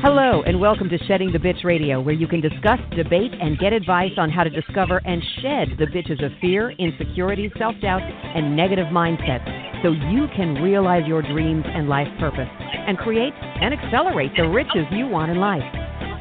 Hello, and welcome to Shedding the Bitch Radio, where you can discuss, debate, and get advice on how to discover and shed the bitches of fear, insecurity, self-doubt, and negative mindsets so you can realize your dreams and life purpose and create and accelerate the riches you want in life.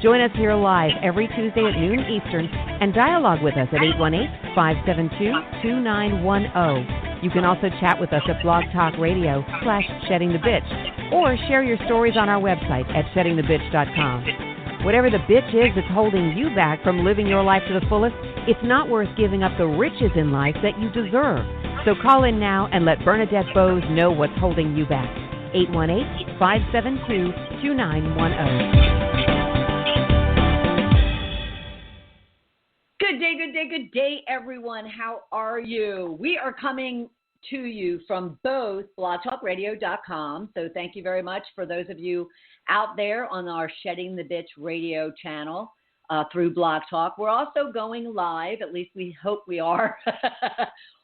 Join us here live every Tuesday at noon Eastern and dialogue with us at 818-572-2910. You can also chat with us at Blog Talk Radio /SheddingTheBitch or share your stories on our website at sheddingthebitch.com. Whatever the bitch is that's holding you back from living your life to the fullest, it's not worth giving up the riches in life that you deserve. So call in now and let Bernadette Boas know what's holding you back. 818-572-2910. Good day, everyone. How are you? We are coming to you from both blogtalkradio.com. So thank you very much for those of you out there on our Shedding the Bitch radio channel through Blog Talk. We're also going live, at least we hope we are,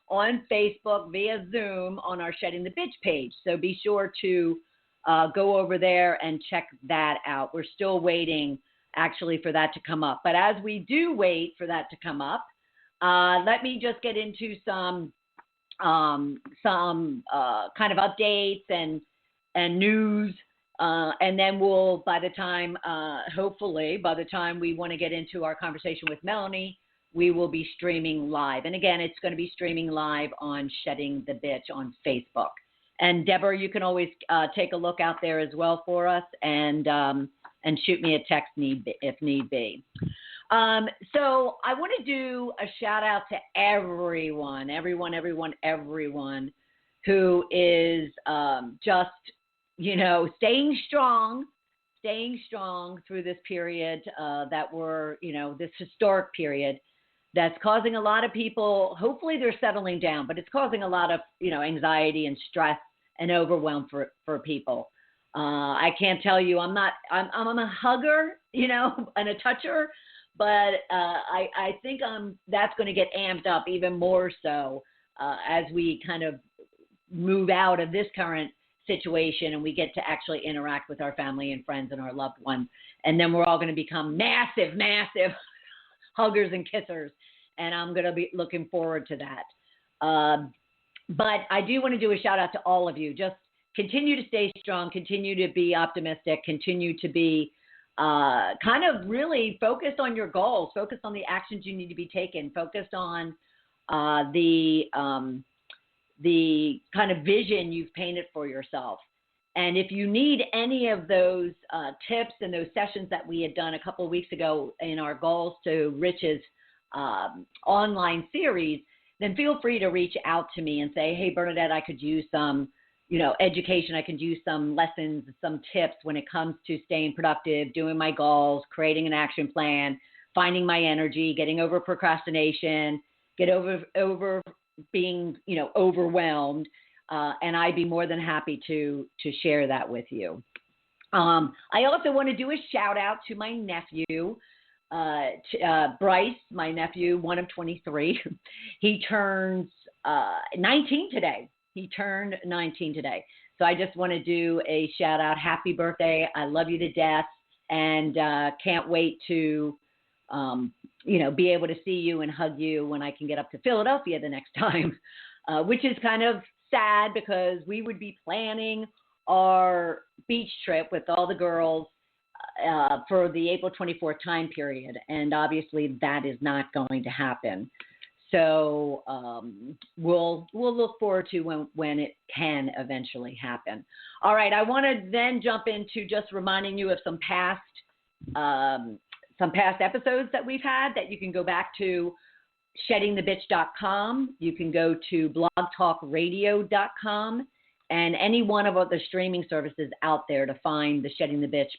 on Facebook via Zoom on our Shedding the Bitch page. So be sure to go over there and check that out. We're still waiting actually for that to come up. But as we do wait for that to come up, let me just get into some kind of updates and news, and then we'll, hopefully by the time we want to get into our conversation with Melony, we will be streaming live. And again, it's going to be streaming live on Shedding the Bitch on Facebook. And Deborah, you can always take a look out there as well for us, and shoot me a text if need be. So I want to do a shout out to everyone who is just, staying strong through this period that we're, this historic period that's causing a lot of people, hopefully they're settling down, but it's causing a lot of, anxiety and stress and overwhelm for people. I can't tell you, I'm a hugger, and a toucher, but I think that's going to get amped up even more so as we kind of move out of this current situation and we get to actually interact with our family and friends and our loved ones. And then we're all going to become massive huggers and kissers. And I'm going to be looking forward to that. But I do want to do a shout out to all of you. Just continue to stay strong, continue to be optimistic, continue to be kind of really focused on your goals, focused on the actions you need to be taken, focused on the kind of vision you've painted for yourself. And if you need any of those tips and those sessions that we had done a couple of weeks ago in our Goals to Riches online series, then feel free to reach out to me and say, hey, Bernadette, I could use some education. I can use some lessons, some tips when it comes to staying productive, doing my goals, creating an action plan, finding my energy, getting over procrastination, get over being, overwhelmed. And I'd be more than happy to share that with you. I also want to do a shout out to my nephew, Bryce, my nephew, one of 23. He turns 19 today. He turned 19 today. So I just want to do a shout out. Happy birthday. I love you to death. And can't wait to, be able to see you and hug you when I can get up to Philadelphia the next time, which is kind of sad because we would be planning our beach trip with all the girls for the April 24th time period. And obviously that is not going to happen. So we'll look forward to when it can eventually happen. All right, I want to then jump into just reminding you of some past episodes that we've had that you can go back to sheddingthebitch.com. You can go to blogtalkradio.com and any one of the streaming services out there to find the Shedding the Bitch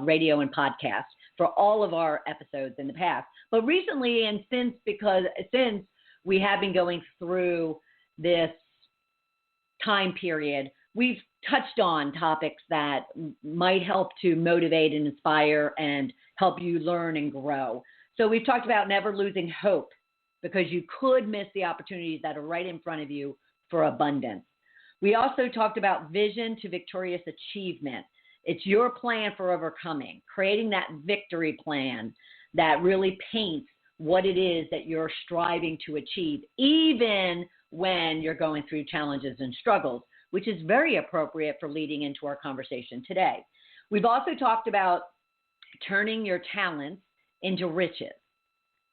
radio and podcast for all of our episodes in the past. But recently, and since we have been going through this time period, we've touched on topics that might help to motivate and inspire and help you learn and grow. So we've talked about never losing hope because you could miss the opportunities that are right in front of you for abundance. We also talked about vision to victorious achievement. It's your plan for overcoming, creating that victory plan that really paints what it is that you're striving to achieve, even when you're going through challenges and struggles, which is very appropriate for leading into our conversation today. We've also talked about turning your talents into riches.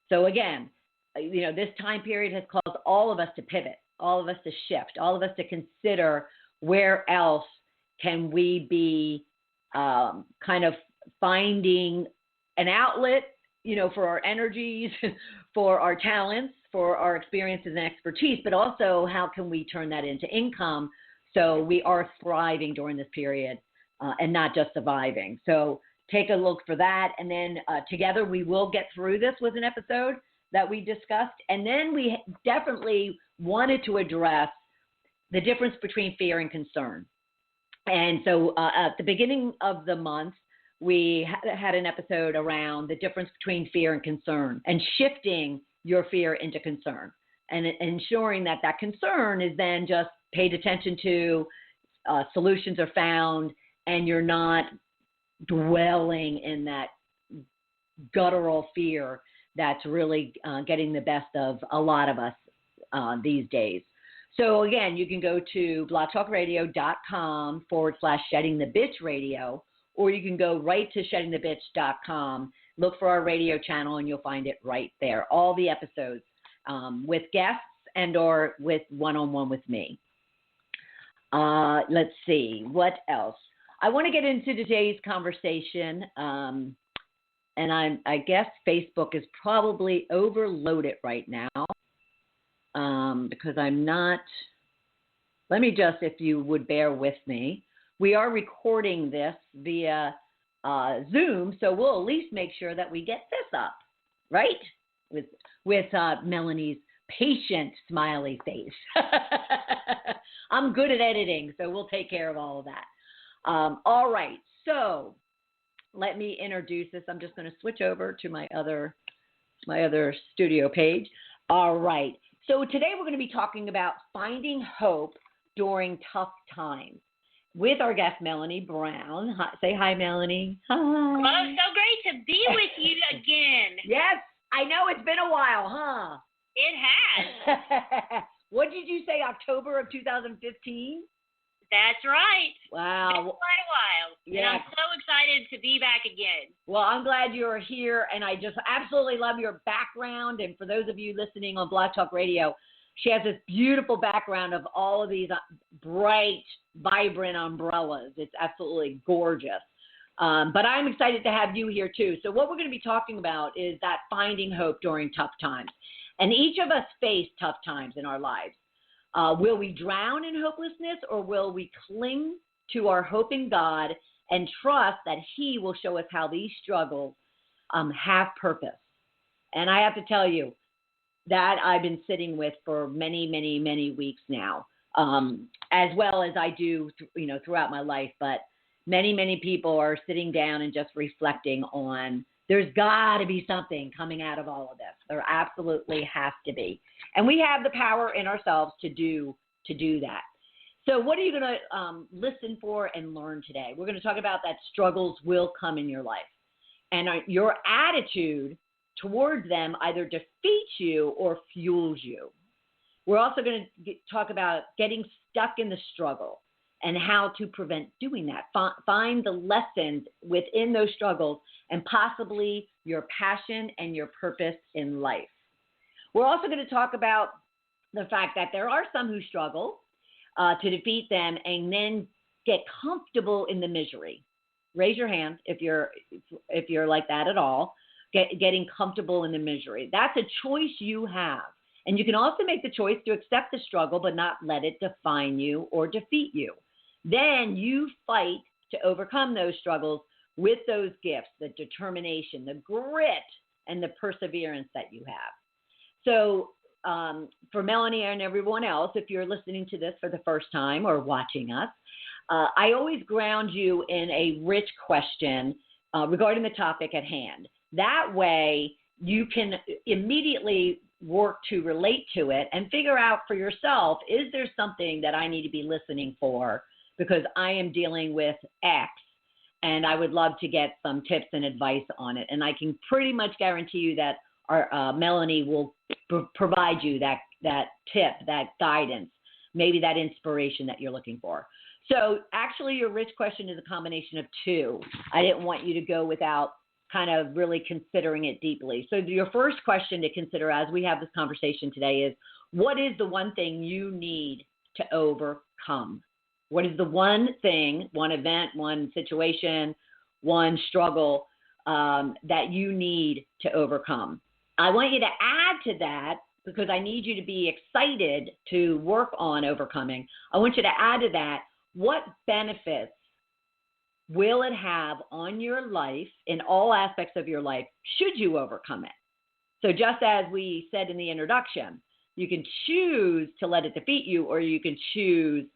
So again, this time period has caused all of us to pivot, all of us to shift, all of us to consider where else can we be kind of finding an outlet, for our energies, for our talents, for our experiences and expertise, but also how can we turn that into income so we are thriving during this period and not just surviving. So take a look for that. And then together we will get through this with an episode that we discussed. And then we definitely wanted to address the difference between fear and concern. And so at the beginning of the month, we had an episode around the difference between fear and concern and shifting your fear into concern and ensuring that concern is then just paid attention to, solutions are found, and you're not dwelling in that guttural fear that's really getting the best of a lot of us these days. So again, you can go to blogtalkradio.com/sheddingthebitchradio, or you can go right to sheddingthebitch.com, look for our radio channel, and you'll find it right there. All the episodes with guests and or with one-on-one with me. Let's see, what else? I want to get into today's conversation, and I guess Facebook is probably overloaded right now because I'm not. Let me just, if you would bear with me. We are recording this via Zoom, so we'll at least make sure that we get this up, right? With Melony's patient smiley face. I'm good at editing, so we'll take care of all of that. All right, so let me introduce this. I'm just going to switch over to my other studio page. All right, so today we're going to be talking about finding hope during tough times with our guest, Melony Brown. Hi, say hi, Melony. Hi. Well, it's so great to be with you again. Yes, I know it's been a while, huh? It has. What did you say, October of 2015? That's right. Wow. It's been quite a while. Yeah. And I'm so excited to be back again. Well, I'm glad you're here, and I just absolutely love your background. And for those of you listening on Blog Talk Radio, she has this beautiful background of all of these bright, vibrant umbrellas. It's absolutely gorgeous. But I'm excited to have you here too. So what we're going to be talking about is that finding hope during tough times. And each of us face tough times in our lives. Will we drown in hopelessness, or will we cling to our hope in God and trust that He will show us how these struggles have purpose? And I have to tell you, that I've been sitting with for many, many, many weeks now, as well as I do, throughout my life. But many, many people are sitting down and just reflecting on there's got to be something coming out of all of this. There absolutely has to be. And we have the power in ourselves to do that. So what are you going to listen for and learn today? We're going to talk about that struggles will come in your life. And your attitude towards them either defeats you or fuels you. We're also going to talk about getting stuck in the struggle and how to prevent doing that. Find the lessons within those struggles and possibly your passion and your purpose in life. We're also going to talk about the fact that there are some who struggle to defeat them and then get comfortable in the misery. Raise your hand if you're like that at all. Getting comfortable in the misery. That's a choice you have. And you can also make the choice to accept the struggle but not let it define you or defeat you. Then you fight to overcome those struggles with those gifts, the determination, the grit, and the perseverance that you have. So for Melony and everyone else, if you're listening to this for the first time or watching us, I always ground you in a rich question regarding the topic at hand. That way, you can immediately work to relate to it and figure out for yourself, is there something that I need to be listening for because I am dealing with X and I would love to get some tips and advice on it. And I can pretty much guarantee you that our Melony will provide you that tip, that guidance, maybe that inspiration that you're looking for. So actually, your rich question is a combination of two. I didn't want you to go without kind of really considering it deeply. So your first question to consider as we have this conversation today is, what is the one thing you need to overcome? What is the one thing, one event, one situation, one struggle that you need to overcome? I want you to add to that, because I need you to be excited to work on overcoming. I want you to add to that, what benefits will it have on your life, in all aspects of your life, should you overcome it? So just as we said in the introduction, you can choose to let it defeat you, or you can choose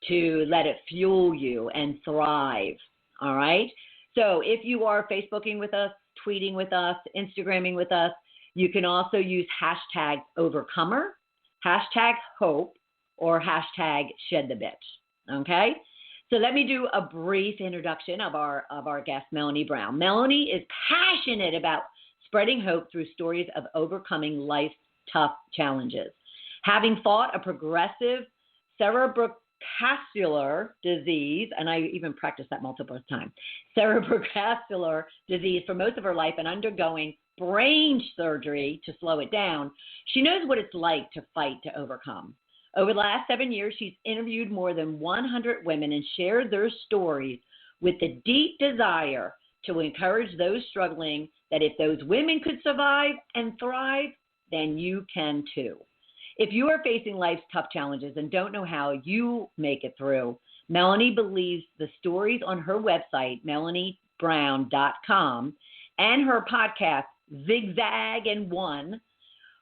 to let it fuel you and thrive, all right? So if you are Facebooking with us, tweeting with us, Instagramming with us, you can also use hashtag overcomer, hashtag hope, or hashtag shed the bitch, okay? So let me do a brief introduction of our guest, Melony Brown. Melony is passionate about spreading hope through stories of overcoming life's tough challenges. Having fought a progressive cerebrovascular disease, and I even practiced that multiple times, cerebrovascular disease for most of her life and undergoing brain surgery to slow it down, she knows what it's like to fight to overcome. Over the last 7 years, she's interviewed more than 100 women and shared their stories with the deep desire to encourage those struggling that if those women could survive and thrive, then you can too. If you are facing life's tough challenges and don't know how you make it through, Melony believes the stories on her website, melonybrown.com, and her podcast, Zigzag and One,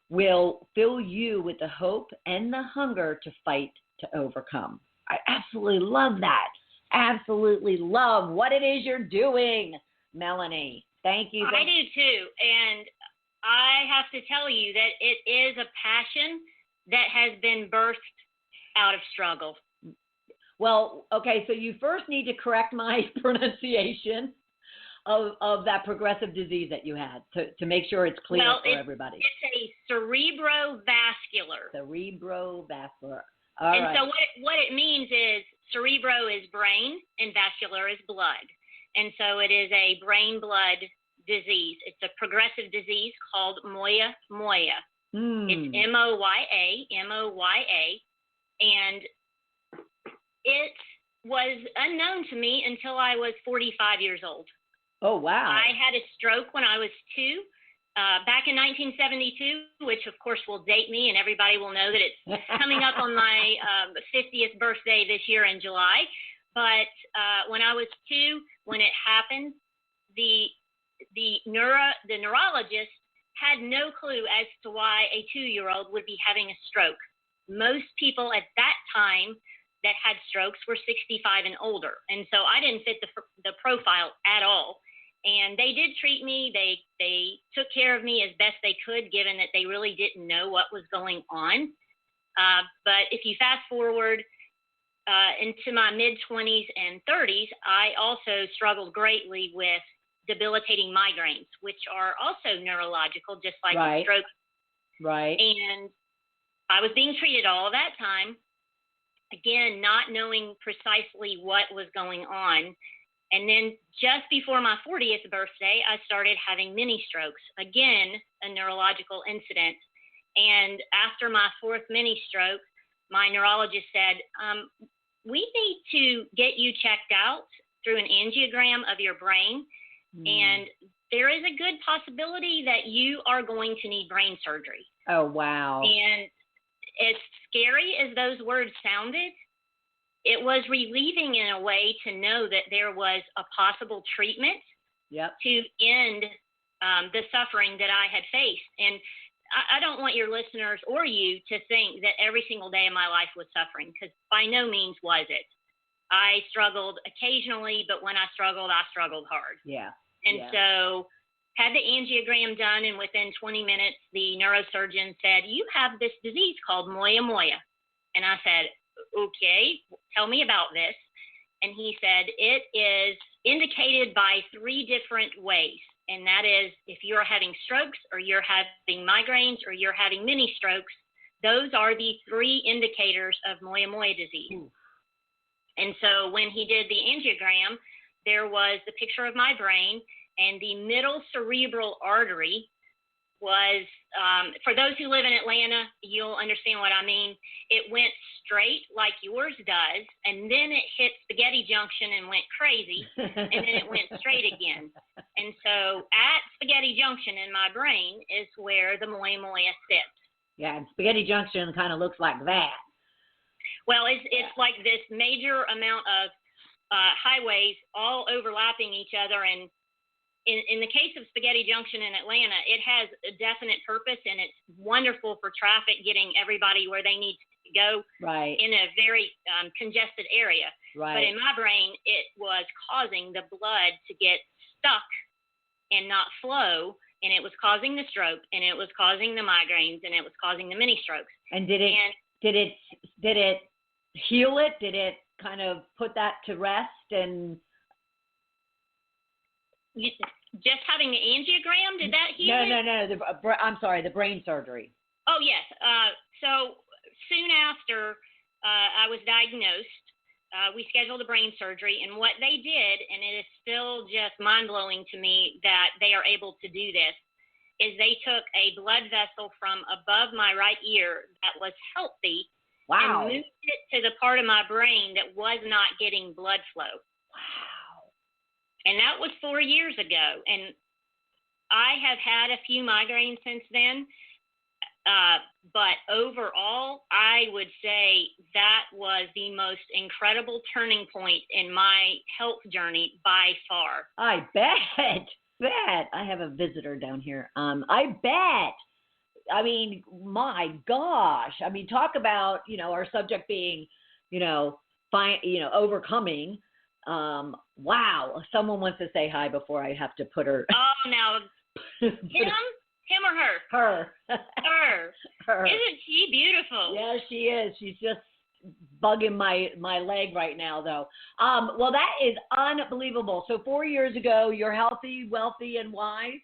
will fill you with the hope and the hunger to fight to overcome. I absolutely love that. Absolutely love what it is you're doing, Melony. Thank you. I do too. And I have to tell you that it is a passion that has been birthed out of struggle. Well, okay, so you first need to correct my pronunciation of that progressive disease that you had to make sure it's clear for everybody. It's a cerebrovascular. Cerebrovascular. So what it means is cerebro is brain and vascular is blood. And so it is a brain-blood disease. It's a progressive disease called moya. It's M-O-Y-A, and it was unknown to me until I was 45 years old. Oh, wow. I had a stroke when I was 2, back in 1972, which, of course, will date me, and everybody will know that it's coming up on my 50th birthday this year in July. But when I was 2, when it happened, the neurologist had no clue as to why a 2-year-old would be having a stroke. Most people at that time that had strokes were 65 and older, and so I didn't fit the profile at all. And they did treat me. They took care of me as best they could, given that they really didn't know what was going on. But if you fast forward into my mid-20s and 30s, I also struggled greatly with debilitating migraines, which are also neurological, just like a stroke. Right. And I was being treated all that time, again, not knowing precisely what was going on. And then just before my 40th birthday, I started having mini strokes, again, a neurological incident. And after my 4th mini stroke, my neurologist said, we need to get you checked out through an angiogram of your brain. And there is a good possibility that you are going to need brain surgery. Oh, wow. And as scary as those words sounded, it was relieving in a way to know that there was a possible treatment to end the suffering that I had faced. And I don't want your listeners or you to think that every single day of my life was suffering, because by no means was it. I struggled occasionally, but when I struggled hard. Yeah. And so had the angiogram done, and within 20 minutes, the neurosurgeon said, you have this disease called moya. And I said, okay, tell me about this. And he said, indicated by 3 different ways. And that is if you're having strokes or you're having migraines or you're having mini strokes, those are the 3 indicators of moyamoya disease. Ooh. And so when he did the angiogram, there was the picture of my brain, and the middle cerebral artery was, for those who live in Atlanta, you'll understand what I mean. It went straight like yours does, and then it hit Spaghetti Junction and went crazy, and then it went straight again. And so at Spaghetti Junction in my brain is where the moyamoya sits. Yeah, and Spaghetti Junction kind of looks like that. Well, it's like this major amount of highways all overlapping each other. And in the case of Spaghetti Junction in Atlanta, it has a definite purpose, and it's wonderful for traffic, getting everybody where they need to go in a very congested area. Right. But in my brain, it was causing the blood to get stuck and not flow, and it was causing the stroke, and it was causing the migraines, and it was causing the mini strokes. And did it heal it? Did it kind of put that to rest? And just having the angiogram, did that heal it? No. I'm sorry, the brain surgery. Oh, yes. So soon after I was diagnosed, we scheduled a brain surgery, and what they did, and it is still just mind-blowing to me that they are able to do this, is they took a blood vessel from above my right ear that was healthy. Wow. And moved it to the part of my brain that was not getting blood flow. Wow. And that was 4 years ago. And I have had a few migraines since then. But overall, I would say that was the most incredible turning point in my health journey by far. I bet. I have a visitor down here. I bet. I mean, my gosh. I mean, talk about, our subject being, overcoming. Wow. Someone wants to say hi before I have to put her. Oh, now, him or her? Her. Isn't she beautiful? Yeah, she is. She's just bugging my leg right now, though. Well, that is unbelievable. So 4 years ago, you're healthy, wealthy, and wise?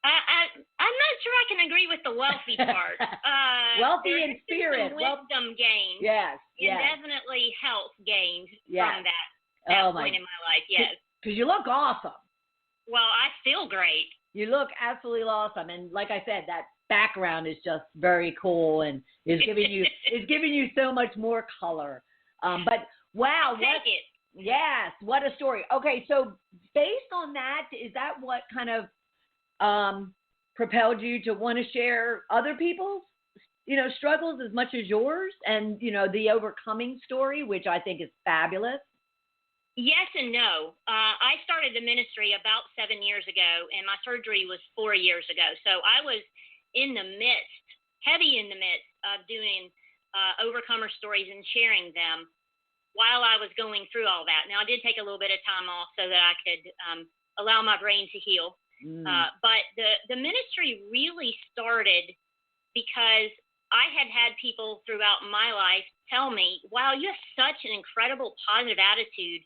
I'm not sure I can agree with the wealthy part. Wealthy in spirit. Wisdom gains. Yes. And definitely health gains from that point in my life, yes. Because you look awesome. Well, I feel great. You look absolutely awesome. And like I said, that background is just very cool and is giving you so much more color. But wow. Yes, what a story. Okay, so based on that, is that what kind of propelled you to want to share other people's, struggles as much as yours, and, the overcoming story, which I think is fabulous? Yes and no. I started the ministry about 7 years ago, and my surgery was 4 years ago. So I was heavy in the midst of doing overcomer stories and sharing them while I was going through all that. Now, I did take a little bit of time off so that I could allow my brain to heal. But the ministry really started because I had people throughout my life tell me, wow, you have such an incredible positive attitude.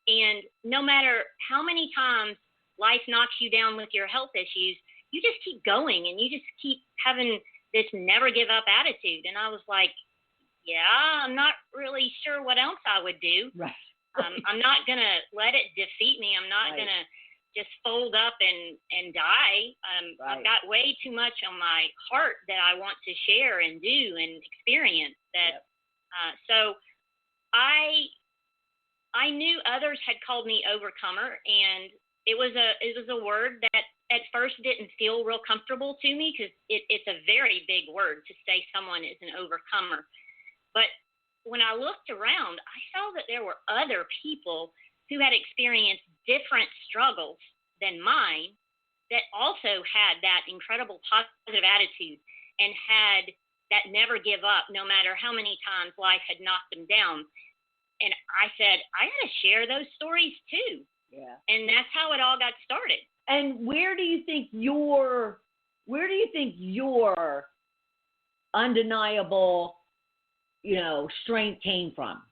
And no matter how many times life knocks you down with your health issues, you just keep going and you just keep having this never give up attitude. And I was like, yeah, I'm not really sure what else I would do. Right. I'm not going to let it defeat me. I'm not going to just fold up and die. I've got way too much on my heart that I want to share and do and experience that. So I knew others had called me overcomer, and it was a word that at first didn't feel real comfortable to me because it's a very big word to say someone is an overcomer. But when I looked around, I saw that there were other people who had experienced different struggles than mine that also had that incredible positive attitude and had that never give up no matter how many times life had knocked them down. And I said, I got to share those stories too. Yeah. And that's how it all got started. And where do you think your undeniable, strength came from?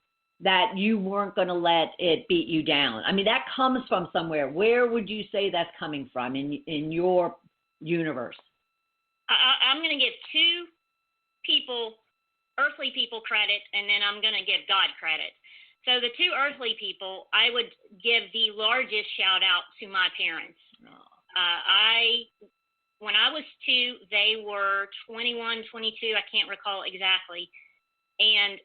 that you weren't going to let it beat you down? I mean, that comes from somewhere. Where would you say that's coming from in your universe? I'm going to give two people, earthly people, credit, and then I'm going to give God credit. So the two earthly people, I would give the largest shout out to my parents. When I was 2, they were 21, 22, I can't recall exactly. And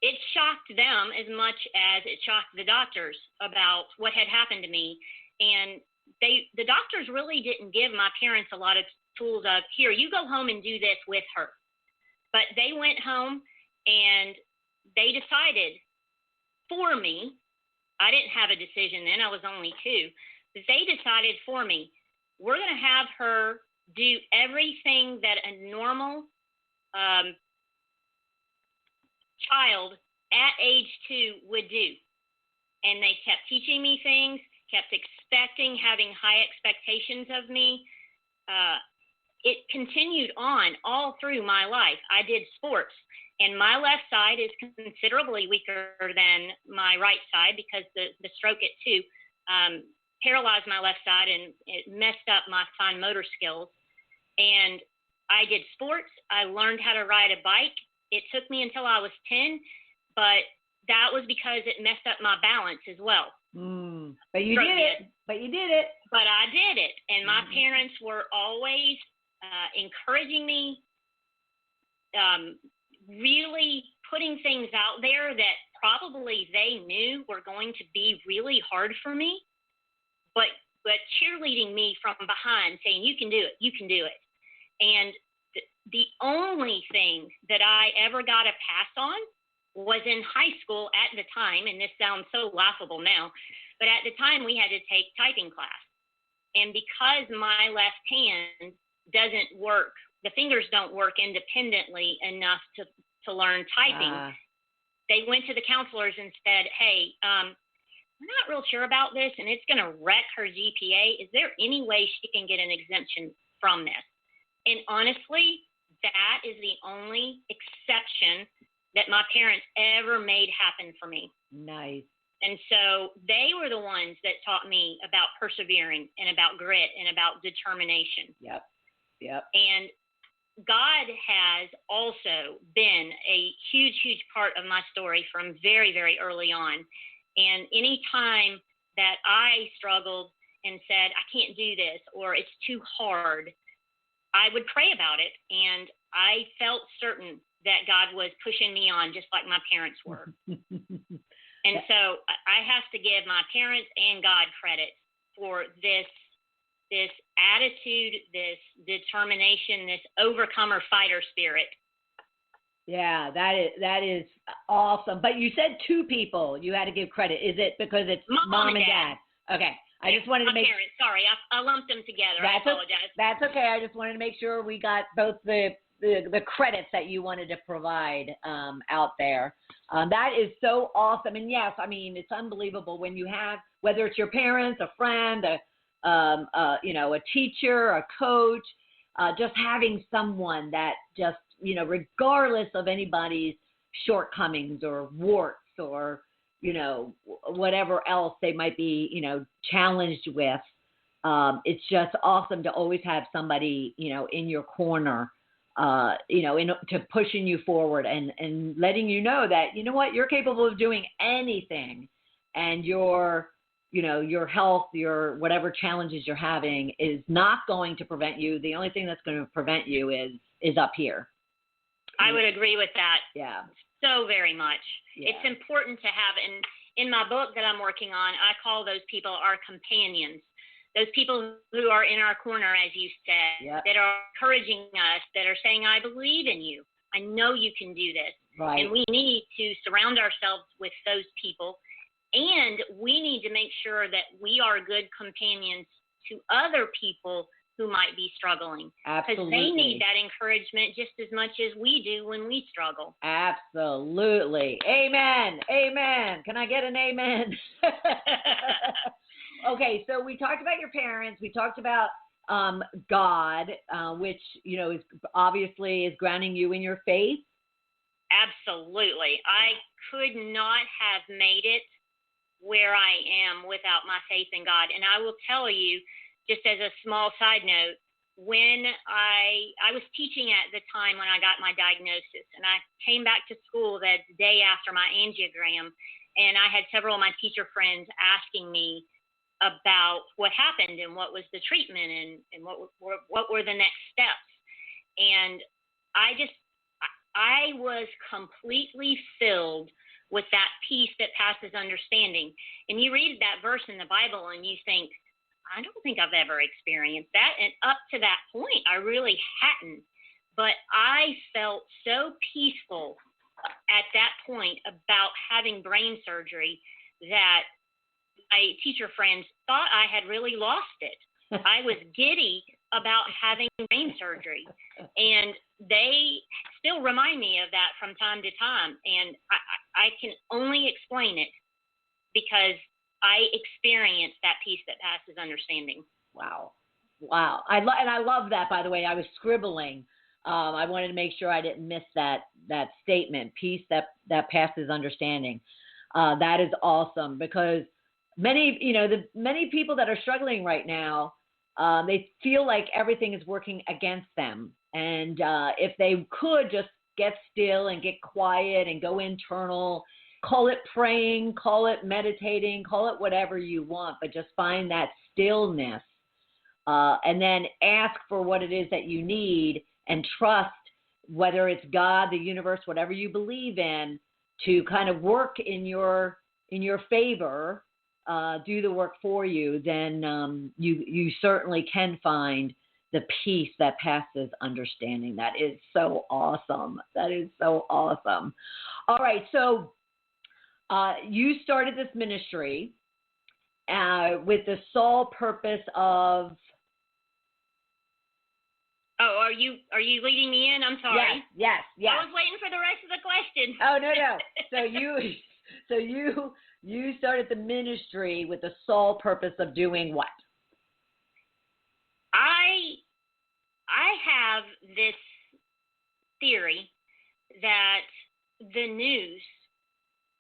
it shocked them as much as it shocked the doctors about what had happened to me. And the doctors really didn't give my parents a lot of tools of, here, you go home and do this with her. But they went home and they decided for me. I didn't have a decision then. I was only 2. But they decided for me, we're going to have her do everything that a normal child at age 2 would do. And they kept teaching me things, kept having high expectations of me. It continued on all through my life. I did sports, and my left side is considerably weaker than my right side because the stroke at 2 paralyzed my left side, and it messed up my fine motor skills. And I did sports. I learned how to ride a bike. It took me until I was 10, but that was because it messed up my balance as well. But you did it. But you did it. But I did it. And my parents were always encouraging me, really putting things out there that probably they knew were going to be really hard for me, but cheerleading me from behind, saying, you can do it, you can do it. And the only thing that I ever got a pass on was in high school at the time, and this sounds so laughable now, but at the time we had to take typing class. And because my left hand doesn't work, the fingers don't work independently enough to learn typing, they went to the counselors and said, hey, we're not real sure about this, and it's going to wreck her GPA. Is there any way she can get an exemption from this? And honestly, that is the only exception that my parents ever made happen for me. Nice. And so they were the ones that taught me about persevering and about grit and about determination. Yep. And God has also been a huge, huge part of my story from very, very early on. And any time that I struggled and said, I can't do this, or it's too hard, I would pray about it. And I felt certain that God was pushing me on, just like my parents were. And so I have to give my parents and God credit for this attitude, this determination, this overcomer fighter spirit. Yeah, that is awesome. But you said 2 people you had to give credit. Is it because it's mom and dad? Okay. I just wanted to make parents. Sorry, I lumped them together. I apologize. That's okay. I just wanted to make sure we got both the credits that you wanted to provide out there. That is so awesome. And yes, I mean, it's unbelievable when you have, whether it's your parents, a friend, a teacher, a coach, just having someone that just, regardless of anybody's shortcomings or warts or, whatever else they might be, challenged with. It's just awesome to always have somebody, in your corner, to pushing you forward and letting you know that, you know what, you're capable of doing anything, and your health, your whatever challenges you're having is not going to prevent you. The only thing that's going to prevent you is up here. I would agree with that. Yeah. So very much. Yeah. It's important to have, and in my book that I'm working on, I call those people our companions. Those people who are in our corner, as you said, yep, that are encouraging us, that are saying, I believe in you. I know you can do this. Right. And we need to surround ourselves with those people. And we need to make sure that we are good companions to other people who might be struggling. Absolutely. Because they need that encouragement just as much as we do when we struggle. Absolutely. Amen. Amen. Can I get an amen? Okay, so we talked about your parents. We talked about God, which, is obviously is grounding you in your faith. Absolutely. I could not have made it where I am without my faith in God. And I will tell you, just as a small side note, when I was teaching at the time when I got my diagnosis, and I came back to school that day after my angiogram, and I had several of my teacher friends asking me about what happened and what was the treatment and what were the next steps. And I was completely filled with that peace that passes understanding. And you read that verse in the Bible and you think, I don't think I've ever experienced that. And up to that point, I really hadn't. But I felt so peaceful at that point about having brain surgery that my teacher friends thought I had really lost it. I was giddy about having brain surgery. And they still remind me of that from time to time. And I can only explain it because I experienced that peace that passes understanding. Wow. I love that, by the way. I was scribbling. I wanted to make sure I didn't miss that statement, peace that passes understanding. That is awesome, because many people that are struggling right now, they feel like everything is working against them. And if they could just get still and get quiet and go internal, call it praying, call it meditating, call it whatever you want, but just find that stillness and then ask for what it is that you need and trust, whether it's God, the universe, whatever you believe in, to kind of work in your favor, do the work for you, then you certainly can find the peace that passes understanding. That is so awesome. All right, so you started this ministry with the sole purpose of... Oh, are you leading me in? I'm sorry. Yes. I was waiting for the rest of the question. Oh, no. So you started the ministry with the sole purpose of doing what? I have this theory that the news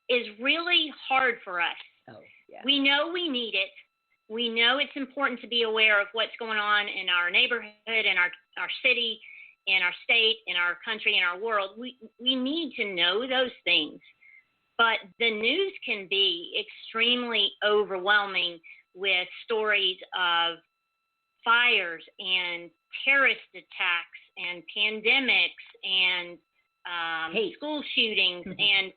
is really hard for us. Oh, yeah. We know we need it. We know it's important to be aware of what's going on in our neighborhood, in our city, in our state, in our country, in our world. We need to know those things. But the news can be extremely overwhelming with stories of fires and terrorist attacks and pandemics and school shootings. And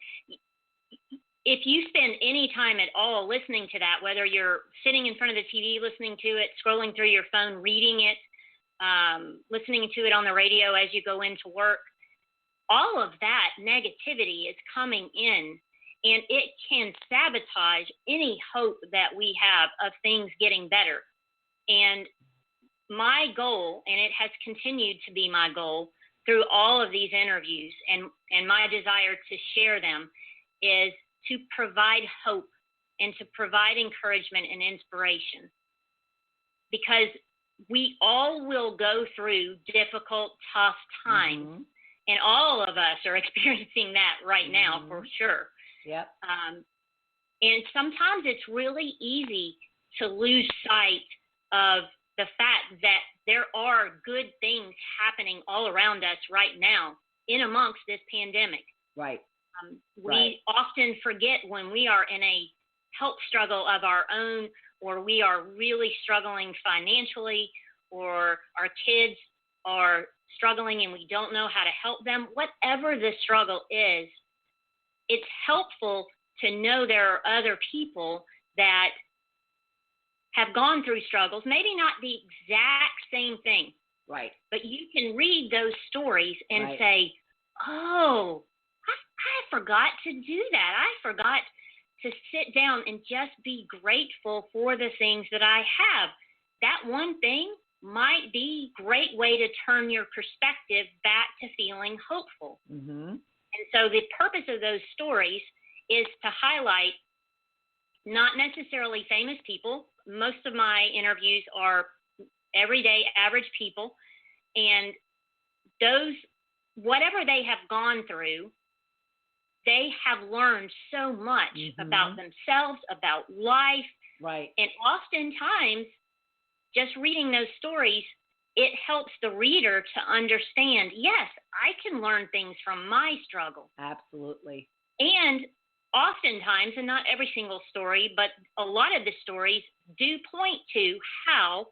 if you spend any time at all listening to that, whether you're sitting in front of the TV listening to it, scrolling through your phone, reading it, listening to it on the radio as you go into work, all of that negativity is coming in, and it can sabotage any hope that we have of things getting better. And my goal, and it has continued to be my goal through all of these interviews, and my desire to share them, is to provide hope and to provide encouragement and inspiration. Because we all will go through difficult, tough times. Mm-hmm. And all of us are experiencing that right now, for sure. Yep. And sometimes it's really easy to lose sight of the fact that there are good things happening all around us right now in amongst this pandemic. Right. We often forget when we are in a health struggle of our own, or we are really struggling financially, or our kids are struggling and we don't know how to help them. Whatever the struggle is, it's helpful to know there are other people that have gone through struggles, maybe not the exact same thing. Right. But you can read those stories and say, oh, I forgot to do that. I forgot to sit down and just be grateful for the things that I have. That one thing might be a great way to turn your perspective back to feeling hopeful. Mm-hmm. And so the purpose of those stories is to highlight not necessarily famous people. Most of my interviews are everyday average people, and those, whatever they have gone through, they have learned so much about themselves, about life. Right. And oftentimes, just reading those stories, it helps the reader to understand, yes, I can learn things from my struggle. Absolutely. And oftentimes, and not every single story, but a lot of the stories do point to how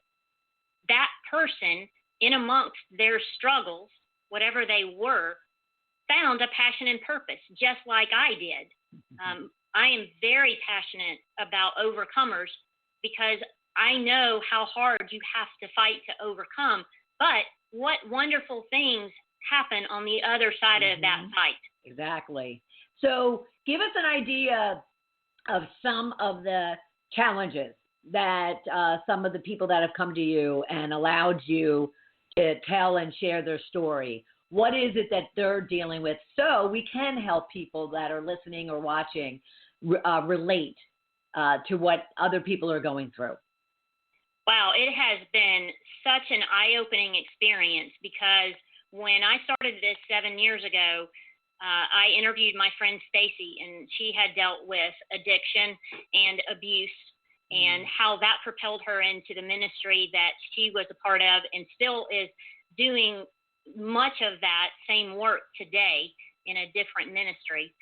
that person, in amongst their struggles, whatever they were, found a passion and purpose, just like I did. I am very passionate about overcomers because I know how hard you have to fight to overcome, but what wonderful things happen on the other side of that fight. Exactly. So give us an idea of some of the challenges that some of the people that have come to you and allowed you to tell and share their story. What is it that they're dealing with so we can help people that are listening or watching relate to what other people are going through? Wow, it has been such an eye-opening experience because when I started this 7 years ago, I interviewed my friend Stacy, and she had dealt with addiction and abuse and how that propelled her into the ministry that she was a part of and still is doing much of that same work today in a different ministry.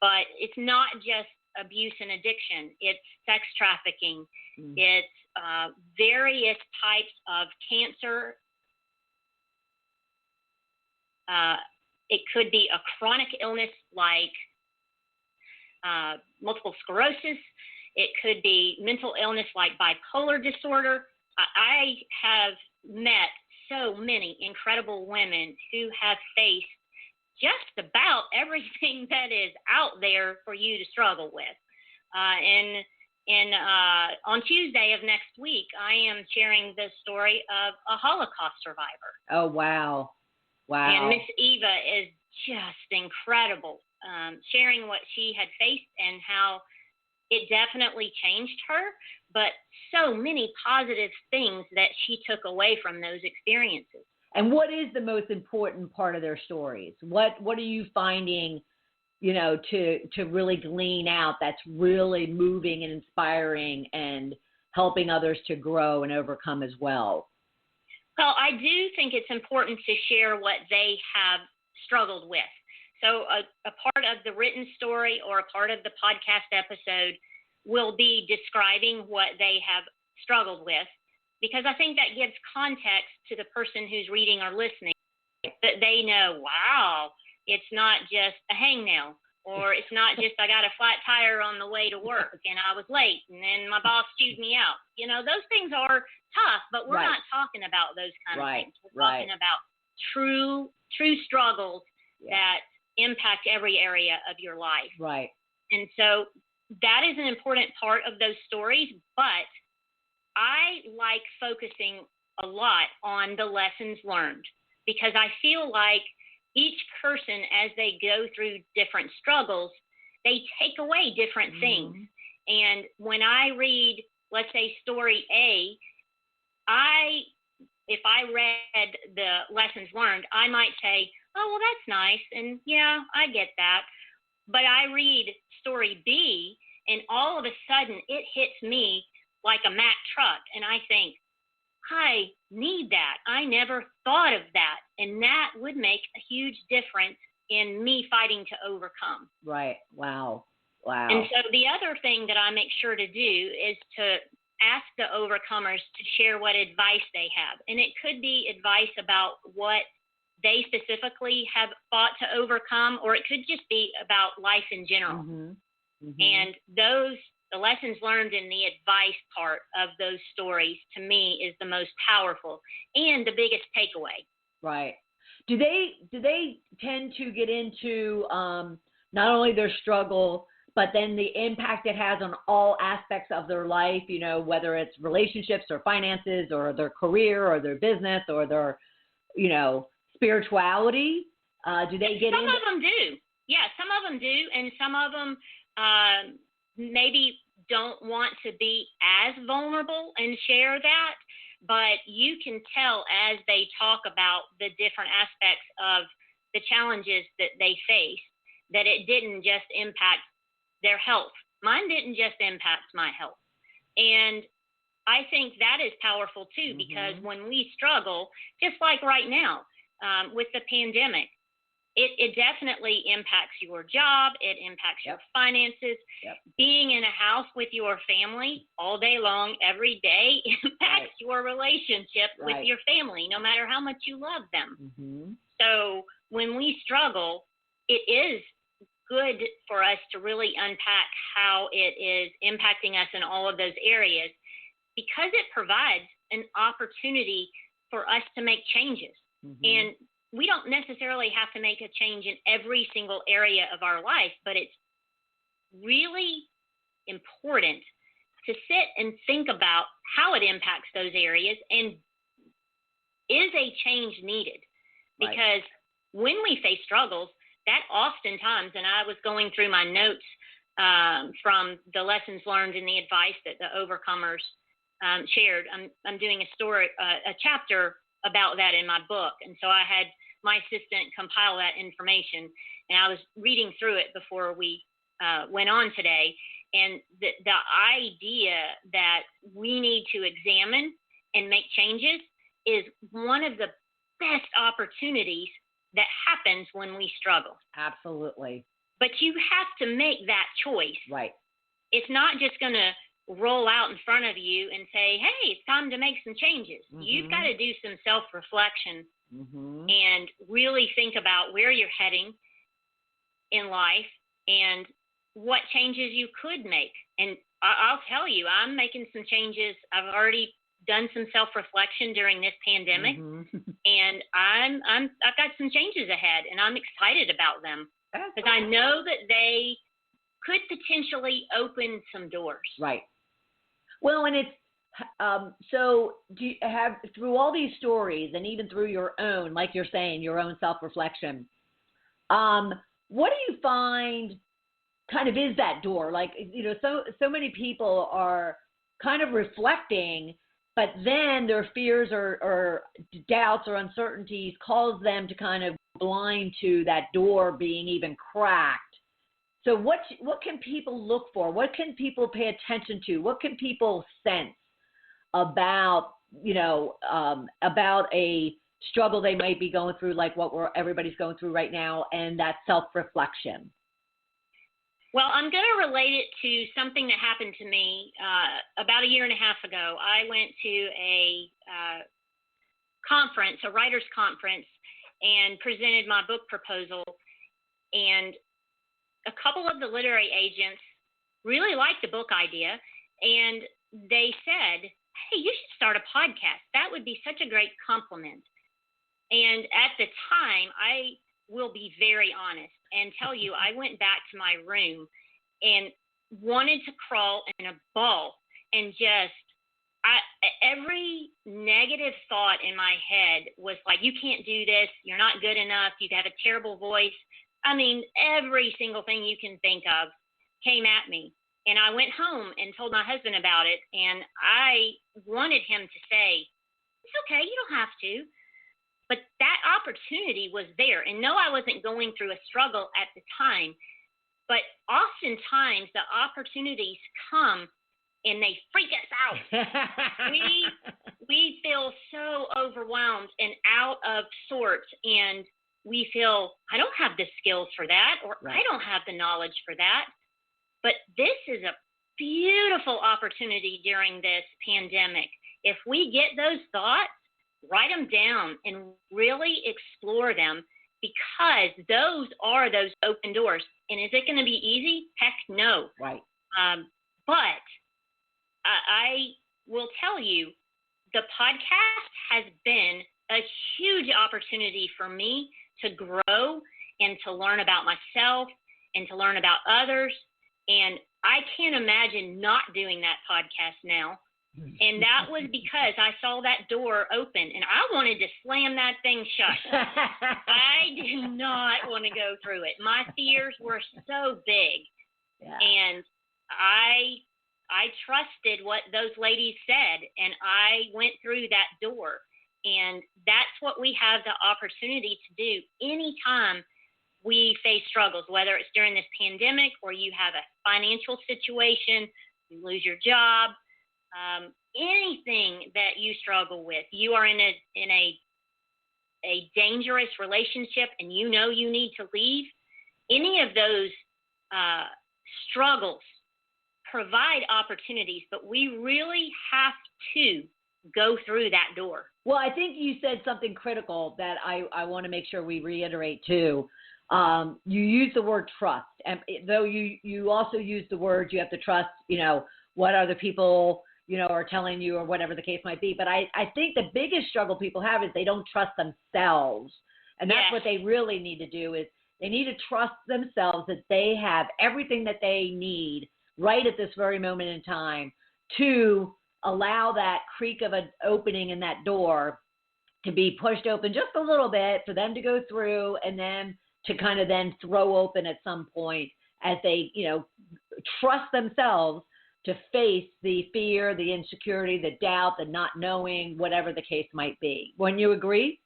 But it's not just abuse and addiction. It's sex trafficking. It's various types of cancer. It could be a chronic illness like multiple sclerosis. It could be mental illness like bipolar disorder. I have met so many incredible women who have faced just about everything that is out there for you to struggle with. And on Tuesday of next week, I am sharing the story of a Holocaust survivor. Oh, wow. Wow. And Miss Eva is just incredible, sharing what she had faced and how it definitely changed her, but so many positive things that she took away from those experiences. And what is the most important part of their stories? What are you finding, to really glean out that's really moving and inspiring and helping others to grow and overcome as well? Well, I do think it's important to share what they have struggled with. So a part of the written story or a part of the podcast episode will be describing what they have struggled with, because I think that gives context to the person who's reading or listening, that they know, wow, it's not just a hangnail, or it's not just I got a flat tire on the way to work and I was late and then my boss chewed me out. Those things are tough, but we're not talking about those kind of things. We're talking about true struggles that impact every area of your life. Right. And so that is an important part of those stories, but I like focusing a lot on the lessons learned, because I feel like each person, as they go through different struggles, they take away different things. And when I read, let's say, story A, if I read the lessons learned, I might say, oh, well, that's nice. And yeah, I get that. But I read story B, and all of a sudden it hits me like a Mack truck. And I think, I need that. I never thought of that. And that would make a huge difference in me fighting to overcome. Right. Wow. And so the other thing that I make sure to do is to ask the overcomers to share what advice they have. And it could be advice about what they specifically have fought to overcome, or it could just be about life in general. And the lessons learned in the advice part of those stories, to me, is the most powerful and the biggest takeaway. Right. Do they tend to get into not only their struggle, but then the impact it has on all aspects of their life, whether it's relationships or finances or their career or their business or their, spirituality? Do they get Some of them do. Yeah, some of them do. And some of them maybe don't want to be as vulnerable and share that. But you can tell as they talk about the different aspects of the challenges that they face, that it didn't just impact their health. Mine didn't just impact my health. And I think that is powerful too, because when we struggle, just like right now with the pandemic, it definitely impacts your job. It impacts your finances. Being in a house with your family all day long, every day, impacts your relationship with your family, no matter how much you love them. So when we struggle, it is good for us to really unpack how it is impacting us in all of those areas, because it provides an opportunity for us to make changes. And we don't necessarily have to make a change in every single area of our life, but it's really important to sit and think about how it impacts those areas, and is a change needed? Because when we face struggles, that oftentimes, and I was going through my notes from the lessons learned and the advice that the overcomers shared. I'm doing a chapter about that in my book, and so I had my assistant compile that information, and I was reading through it before we went on today. And the idea that we need to examine and make changes is one of the best opportunities that happens when we struggle. Absolutely. But you have to make that choice. It's not just going to roll out in front of you and say, hey, it's time to make some changes. You've got to do some self-reflection and really think about where you're heading in life and what changes you could make. And I'll tell you, I'm making some changes. I've already done some self-reflection during this pandemic, and I've got some changes ahead, and I'm excited about them because I know that they could potentially open some doors. Well, and it's so do you have, through all these stories, and even through your own, like you're saying, your own self-reflection, what do you find kind of is that door? Like, you know, so many people are kind of reflecting, but then their fears or doubts or uncertainties cause them to kind of blind to that door being even cracked. So what can people look for? What can people pay attention to? What can people sense about, you know, about a struggle they might be going through, like what everybody's going through right now, and that self-reflection? Well, I'm going to relate it to something that happened to me about a year and a half ago. I went to a conference, a writer's conference, and presented my book proposal. And a couple of the literary agents really liked the book idea, and they said, hey, you should start a podcast. That would be such a great compliment. And at the time, I will be very honest and tell you, I went back to my room and wanted to crawl in a ball, and just every negative thought in my head was like, you can't do this, you're not good enough, you have a terrible voice. I mean, every single thing you can think of came at me. And I went home and told my husband about it, and I wanted him to say, it's okay, you don't have to. But that opportunity was there. And no, I wasn't going through a struggle at the time. But oftentimes the opportunities come and they freak us out. we feel so overwhelmed and out of sorts, and we feel, I don't have the skills for that, or I don't have the knowledge for that. But this is a beautiful opportunity during this pandemic. If we get those thoughts, write them down and really explore them, because those are those open doors. And is it going to be easy? Heck no. But I will tell you, the podcast has been a huge opportunity for me to grow and to learn about myself and to learn about others. And I can't imagine not doing that podcast now. And that was because I saw that door open, and I wanted to slam that thing shut. I did not want to go through it. My fears were so big. And I trusted what those ladies said, and I went through that door. And that's what we have the opportunity to do anytime we face struggles, whether it's during this pandemic or you have a financial situation, you lose your job, anything that you struggle with, you are in a dangerous relationship and you know you need to leave, any of those struggles provide opportunities, but we really have to go through that door. Well, I think you said something critical that I want to make sure we reiterate too. You use the word trust, and though you also use the word, you have to trust, what other people, are telling you or whatever the case might be. But I think the biggest struggle people have is they don't trust themselves. And that's what they really need to do is they need to trust themselves that they have everything that they need right at this very moment in time to allow that creak of an opening in that door to be pushed open just a little bit for them to go through and then to kind of then throw open at some point as they, trust themselves to face the fear, the insecurity, the doubt, the not knowing, whatever the case might be. Wouldn't you agree?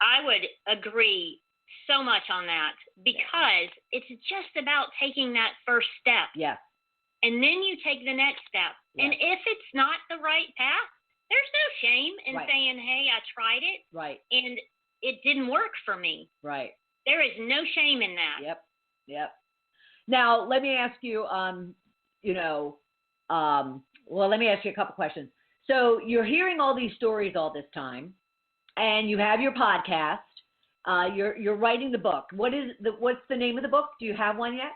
I would agree so much on that because it's just about taking that first step. Yeah. And then you take the next step. Yeah. And if it's not the right path, there's no shame in saying, hey, I tried it. Right. And it didn't work for me. Right. There is no shame in that. Yep. Now, let me ask you, let me ask you a couple questions. So you're hearing all these stories all this time, and you have your podcast. You're writing the book. What's the name of the book? Do you have one yet?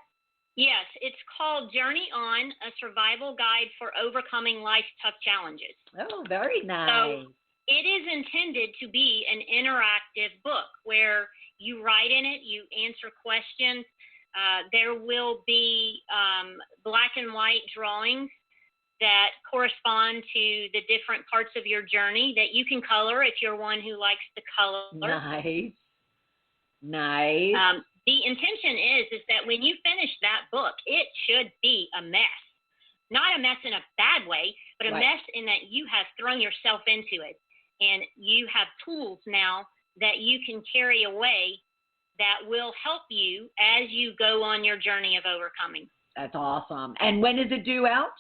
Yes, it's called Journey On, a survival guide for overcoming life's tough challenges. Oh, very nice. So it is intended to be an interactive book where you write in it, you answer questions. There will be black and white drawings that correspond to the different parts of your journey that you can color if you're one who likes to color. Nice. The intention is that when you finish that book, it should be a mess. Not a mess in a bad way, but a mess in that you have thrown yourself into it. And you have tools now that you can carry away that will help you as you go on your journey of overcoming. That's awesome. And when is it due out?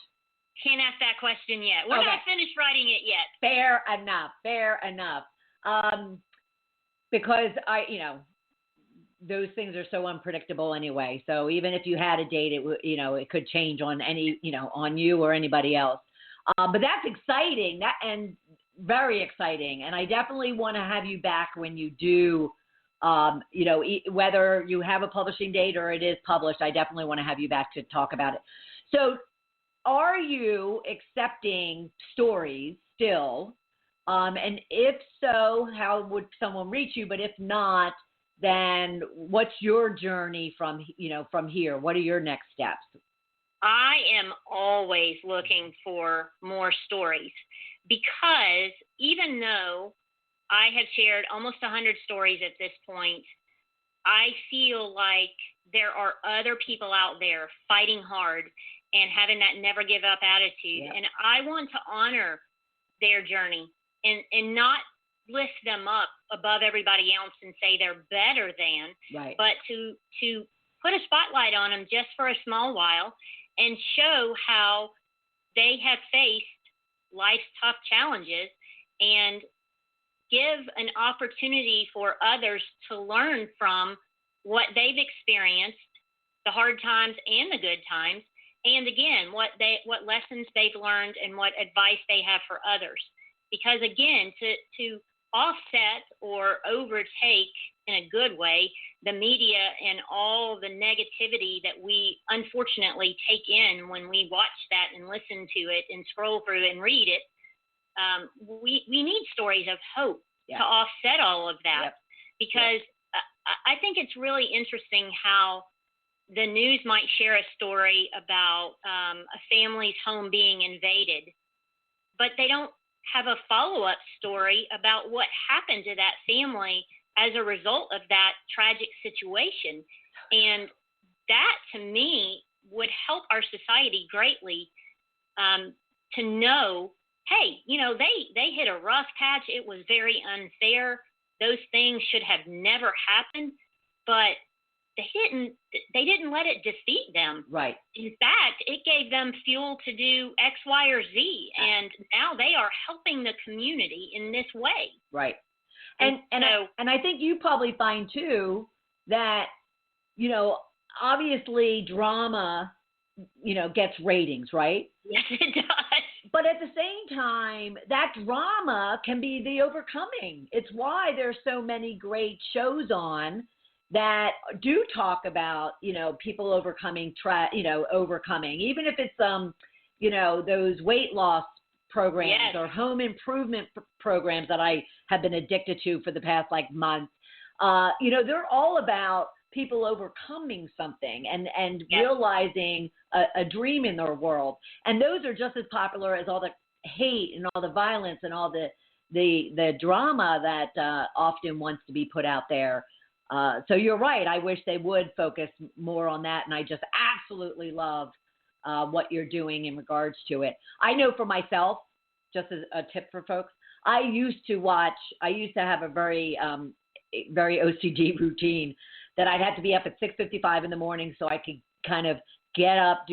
Can't ask that question yet. We're not finished writing it yet. Fair enough. Because those things are so unpredictable anyway. So even if you had a date, it could change on on you or anybody else. But that's exciting. And very exciting. And I definitely want to have you back when you do, whether you have a publishing date or it is published, I definitely want to have you back to talk about it. So are you accepting stories still? And if so, how would someone reach you? But if not, then what's your journey from here? What are your next steps? I am always looking for more stories because even though I have shared almost 100 stories at this point, I feel like there are other people out there fighting hard and having that never give up attitude. Yeah. And I want to honor their journey and not lift them up above everybody else and say they're better than, but to put a spotlight on them just for a small while and show how they have faced life's tough challenges and give an opportunity for others to learn from what they've experienced, the hard times and the good times, and again, what lessons they've learned and what advice they have for others. Because again, to offset or overtake in a good way the media and all the negativity that we unfortunately take in when we watch that and listen to it and scroll through and read it, we need stories of hope to offset all of that. Because I think it's really interesting how the news might share a story about a family's home being invaded, but they don't have a follow-up story about what happened to that family as a result of that tragic situation. And that, to me, would help our society greatly to know, hey, they hit a rough patch. It was very unfair. Those things should have never happened. But they didn't let it defeat them. Right. In fact, it gave them fuel to do X, Y, or Z, and now they are helping the community in this way. Right. And I think you probably find too that, you know, obviously drama, you know, gets ratings, right? Yes, it does. But at the same time, that drama can be the overcoming. It's why there's so many great shows on that do talk about, you know, people overcoming, even if it's, you know, those weight loss programs or home improvement programs that I have been addicted to for the past month. You know, they're all about people overcoming something and realizing a dream in their world. And those are just as popular as all the hate and all the violence and all the drama that often wants to be put out there. So you're right. I wish they would focus more on that. And I just absolutely love what you're doing in regards to it. I know for myself, just as a tip for folks, I used to have a very OCD routine that I'd have to be up at 6:55 in the morning so I could kind of get up,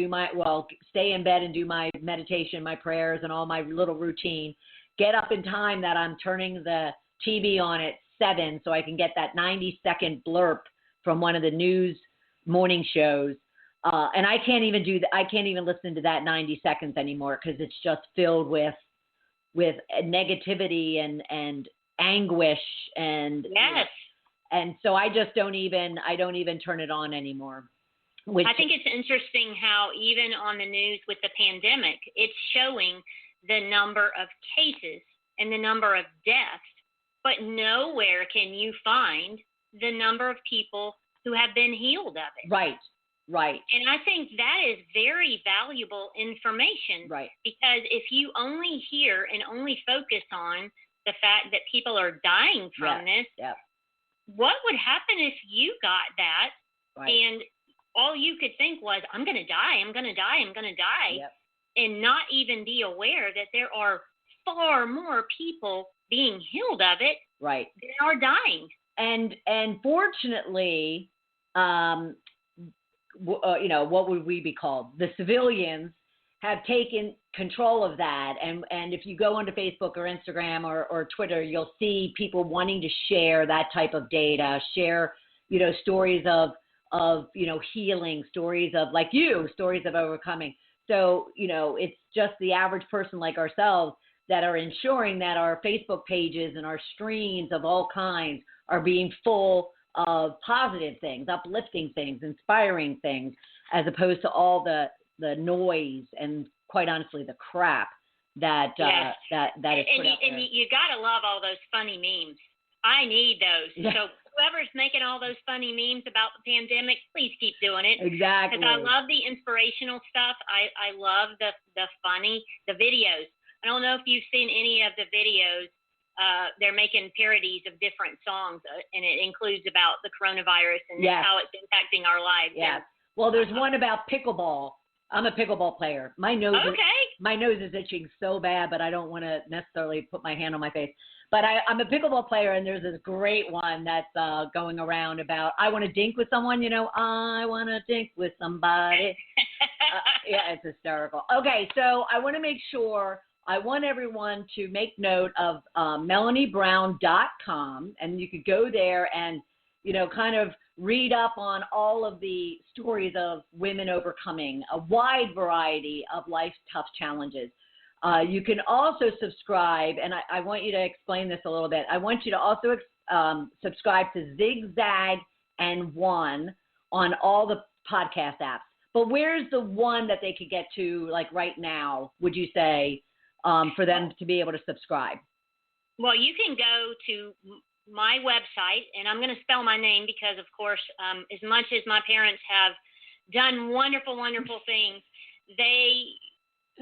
stay in bed and do my meditation, my prayers, and all my little routine. Get up in time that I'm turning the TV on at 7 so I can get that 90-second blurb from one of the news morning shows. And I can't even do that. I can't even listen to that 90 seconds anymore because it's just filled with negativity and anguish and and so I just don't even turn it on anymore. I think it's interesting how even on the news with the pandemic, it's showing the number of cases and the number of deaths, but nowhere can you find the number of people who have been healed of it. Right. And I think that is very valuable information. Right. Because if you only hear and only focus on the fact that people are dying from this, what would happen if you got that and all you could think was, I'm going to die, and not even be aware that there are far more people being healed of it than are dying. And fortunately, you know, what would we be called? The civilians have taken control of that. And if you go onto Facebook or Instagram or Twitter, you'll see people wanting to share that type of data, share, you know, stories of, you know, healing, stories of stories of overcoming. So, you know, it's just the average person like ourselves that are ensuring that our Facebook pages and our streams of all kinds are being full of positive things, uplifting things, inspiring things, as opposed to all the noise and, quite honestly, the crap that that is put out there. And you got to love all those funny memes. I need those. Yeah. So whoever's making all those funny memes about the pandemic, please keep doing it. Exactly. Because I love the inspirational stuff. I love the funny, the videos. I don't know if you've seen any of the videos. They're making parodies of different songs, and it includes about the coronavirus and how it's impacting our lives. Yeah. Well, there's one about pickleball. I'm a pickleball player. My nose is itching so bad, but I don't want to necessarily put my hand on my face. But I'm a pickleball player, and there's this great one that's going around about, I want to dink with someone, you know, I want to dink with somebody. Yeah, it's hysterical. Okay, so I want to make sure, I want everyone to make note of melonybrown.com, and you could go there and, you know, kind of read up on all of the stories of women overcoming a wide variety of life's tough challenges. You can also subscribe, and I want you to explain this a little bit. I want you to also subscribe to Zigzag and One on all the podcast apps. But where's the one that they could get to, like right now, would you say, for them to be able to subscribe? Well, you can go to my website, and I'm going to spell my name because, of course, as much as my parents have done wonderful, wonderful things,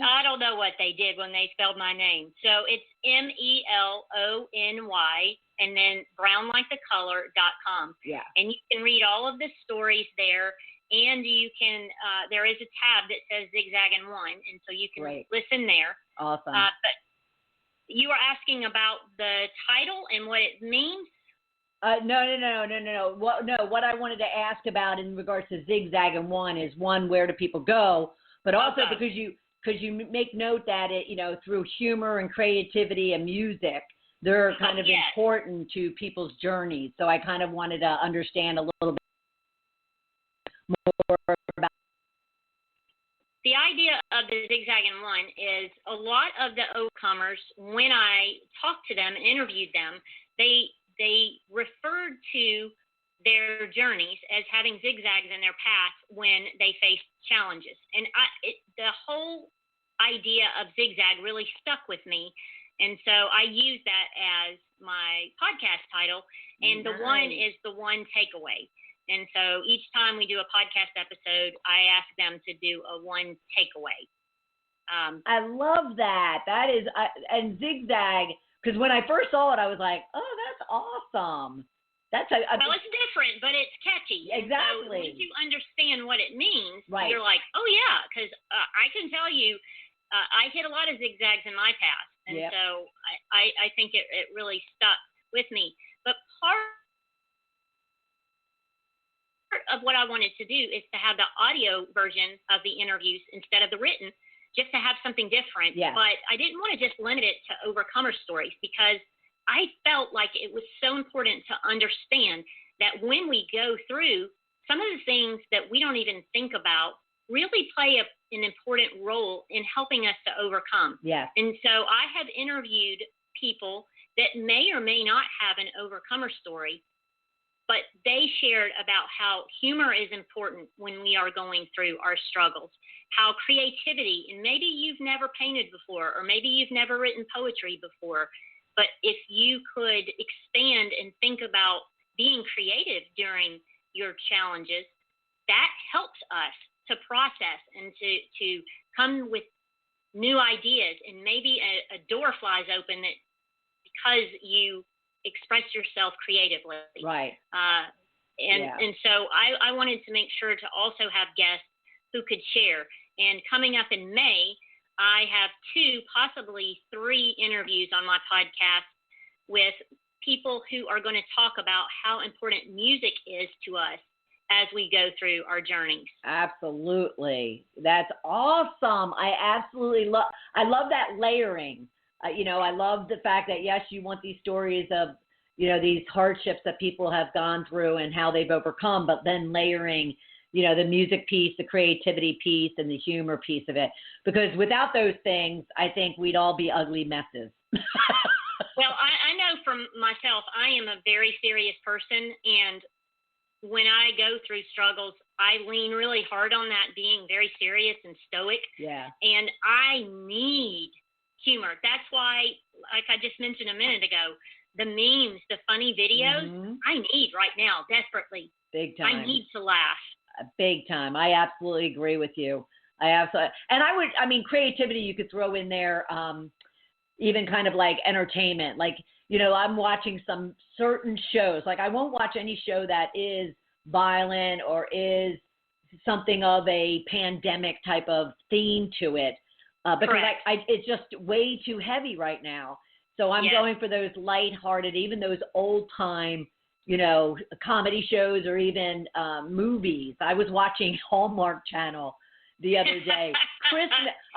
I don't know what they did when they spelled my name. So it's MELONY and then brownlikethecolor.com. Yeah. And you can read all of the stories there, and you can, there is a tab that says Zigzag and One, and so you can listen there. Awesome. But you were asking about the title and what it means? No. What I wanted to ask about in regards to zigzag and one, where do people go? But also because you make note that it, through humor and creativity and music, they're kind of important to people's journeys. So I kind of wanted to understand a little bit more about. The idea of the zigzag and one is a lot of the overcomers, when I talked to them and interviewed them, they referred to their journeys as having zigzags in their path when they faced challenges. And the whole idea of zigzag really stuck with me. And so I use that as my podcast title. And the one is the one takeaway. And so each time we do a podcast episode, I ask them to do a one takeaway. I love that. That is, and zigzag, because when I first saw it, I was like, oh, that's awesome. Well, it's different, but it's catchy. Exactly. So once you understand what it means, right, you're like, oh, yeah, because I can tell you, I hit a lot of zigzags in my past. And so I think it really stuck with me. But part of what I wanted to do is to have the audio version of the interviews instead of the written, just to have something different. Yeah. But I didn't want to just limit it to overcomer stories, because I felt like it was so important to understand that when we go through, some of the things that we don't even think about really play an important role in helping us to overcome. Yeah. And so I have interviewed people that may or may not have an overcomer story, but they shared about how humor is important when we are going through our struggles, how creativity, and maybe you've never painted before, or maybe you've never written poetry before, but if you could expand and think about being creative during your challenges, that helps us to process and to come with new ideas, and maybe a door flies open that because you express yourself creatively. Right. And so I wanted to make sure to also have guests who could share. And coming up in May, I have 2, possibly 3 interviews on my podcast with people who are going to talk about how important music is to us as we go through our journeys. Absolutely. That's awesome. I love that layering. I love the fact that, yes, you want these stories of, these hardships that people have gone through and how they've overcome, but then layering, the music piece, the creativity piece, and the humor piece of it. Because without those things, I think we'd all be ugly messes. Well, I know from myself, I am a very serious person, and when I go through struggles, I lean really hard on that being very serious and stoic. Yeah. And I need humor. That's why, like I just mentioned a minute ago, the memes, the funny videos, I need right now, desperately. Big time. I need to laugh. Big time. I absolutely agree with you. And creativity you could throw in there, even kind of like entertainment. Like, I'm watching some certain shows. Like, I won't watch any show that is violent or is something of a pandemic type of theme to it. Because it's just way too heavy right now. So I'm going for those lighthearted, even those old time, comedy shows or even movies. I was watching Hallmark Channel the other day.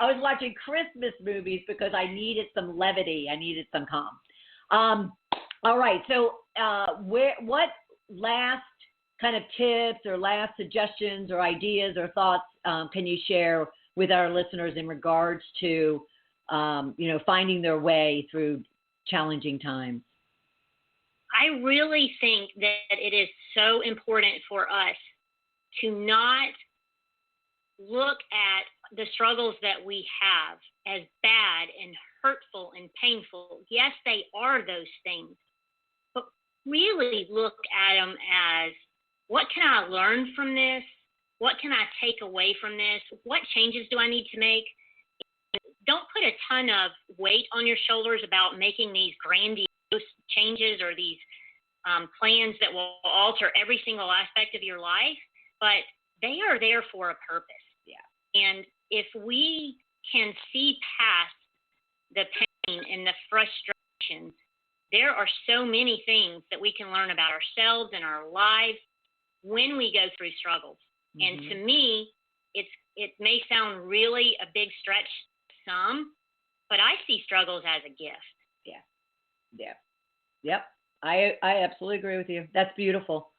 I was watching Christmas movies because I needed some levity. I needed some calm. All right. So what last kind of tips or last suggestions or ideas or thoughts can you share with our listeners in regards to, finding their way through challenging times? I really think that it is so important for us to not look at the struggles that we have as bad and hurtful and painful. Yes, they are those things, but really look at them as, what can I learn from this? What can I take away from this? What changes do I need to make? Don't put a ton of weight on your shoulders about making these grandiose changes or these plans that will alter every single aspect of your life, but they are there for a purpose. Yeah. And if we can see past the pain and the frustration, there are so many things that we can learn about ourselves and our lives when we go through struggles. And to me, it may sound really a big stretch to some, but I see struggles as a gift. Yep. I absolutely agree with you. That's beautiful.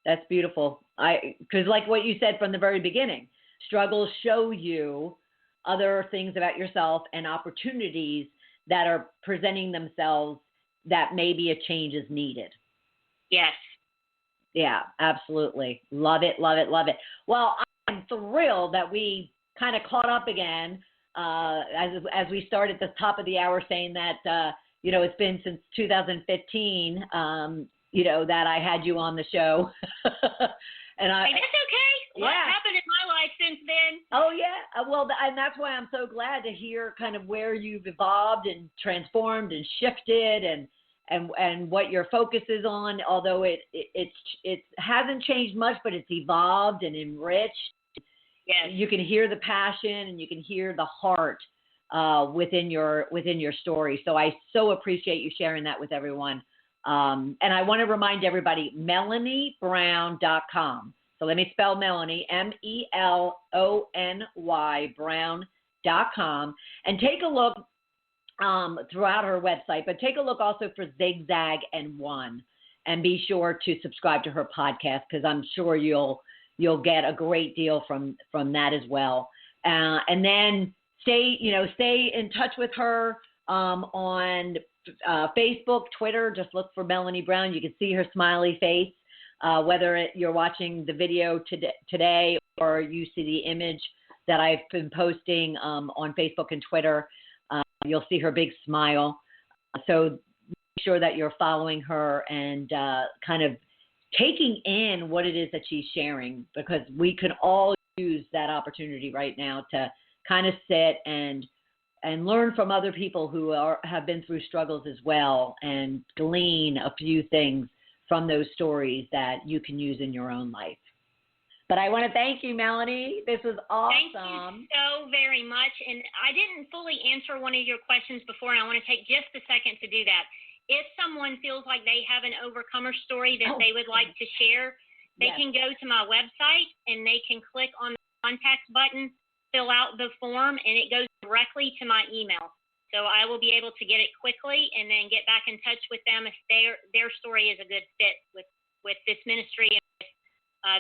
Because like what you said from the very beginning, struggles show you other things about yourself and opportunities that are presenting themselves that maybe a change is needed. Yes. Yeah, absolutely. Love it. Well, I'm thrilled that we kind of caught up again as we started at the top of the hour saying that, it's been since 2015, that I had you on the show. And hey, that's okay. What happened in my life since then? Oh, yeah. Well, and that's why I'm so glad to hear kind of where you've evolved and transformed and shifted and what your focus is on, although it hasn't changed much, but it's evolved and enriched. Yes. You can hear the passion and you can hear the heart within your story. So I so appreciate you sharing that with everyone. And I want to remind everybody, melonybrown.com. So let me spell Melony, MELONY, Brown.com. And take a look throughout her website, but take a look also for Zigzag and One. And be sure to subscribe to her podcast because I'm sure you'll get a great deal from that as well. And then stay in touch with her on Facebook, Twitter. Just look for Melony Brown. You can see her smiley face, whether you're watching the video today or you see the image that I've been posting on Facebook and Twitter. You'll see her big smile. So make sure that you're following her and kind of taking in what it is that she's sharing, because we can all use that opportunity right now to kind of sit and learn from other people who have been through struggles as well and glean a few things from those stories that you can use in your own life. But I want to thank you, Melony. This was awesome. Thank you so very much. And I didn't fully answer one of your questions before, and I want to take just a second to do that. If someone feels like they have an overcomer story that they would like to share, they can go to my website and they can click on the contact button, fill out the form, and it goes directly to my email. So I will be able to get it quickly and then get back in touch with them if their story is a good fit with this ministry and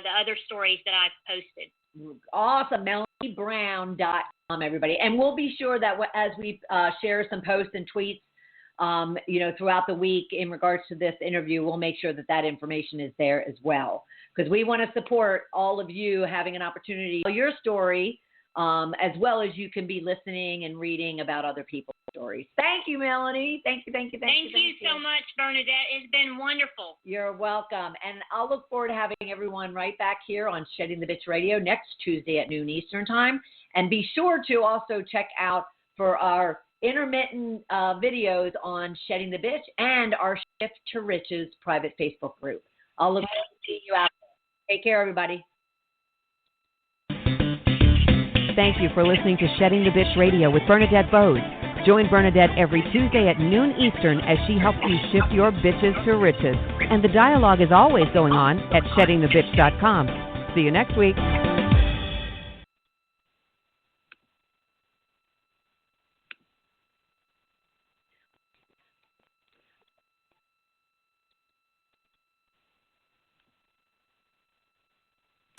the other stories that I've posted. Awesome. melonybrown.com, everybody. And we'll be sure that as we share some posts and tweets, throughout the week in regards to this interview, we'll make sure that information is there as well, because we want to support all of you having an opportunity to tell your story, as well as you can be listening and reading about other people's stories. Thank you, Melony. Thank you so much, Bernadette. It's been wonderful. You're welcome. And I'll look forward to having everyone right back here on Shedding the Bitch Radio next Tuesday at noon Eastern Time. And be sure to also check out for our intermittent videos on Shedding the Bitch and our Shift to Riches private Facebook group. I'll look forward to seeing you out there. Take care, everybody. Thank you for listening to Shedding the Bitch Radio with Bernadette Boas. Join Bernadette every Tuesday at noon Eastern as she helps you shift your bitches to riches. And the dialogue is always going on at sheddingthebitch.com. See you next week.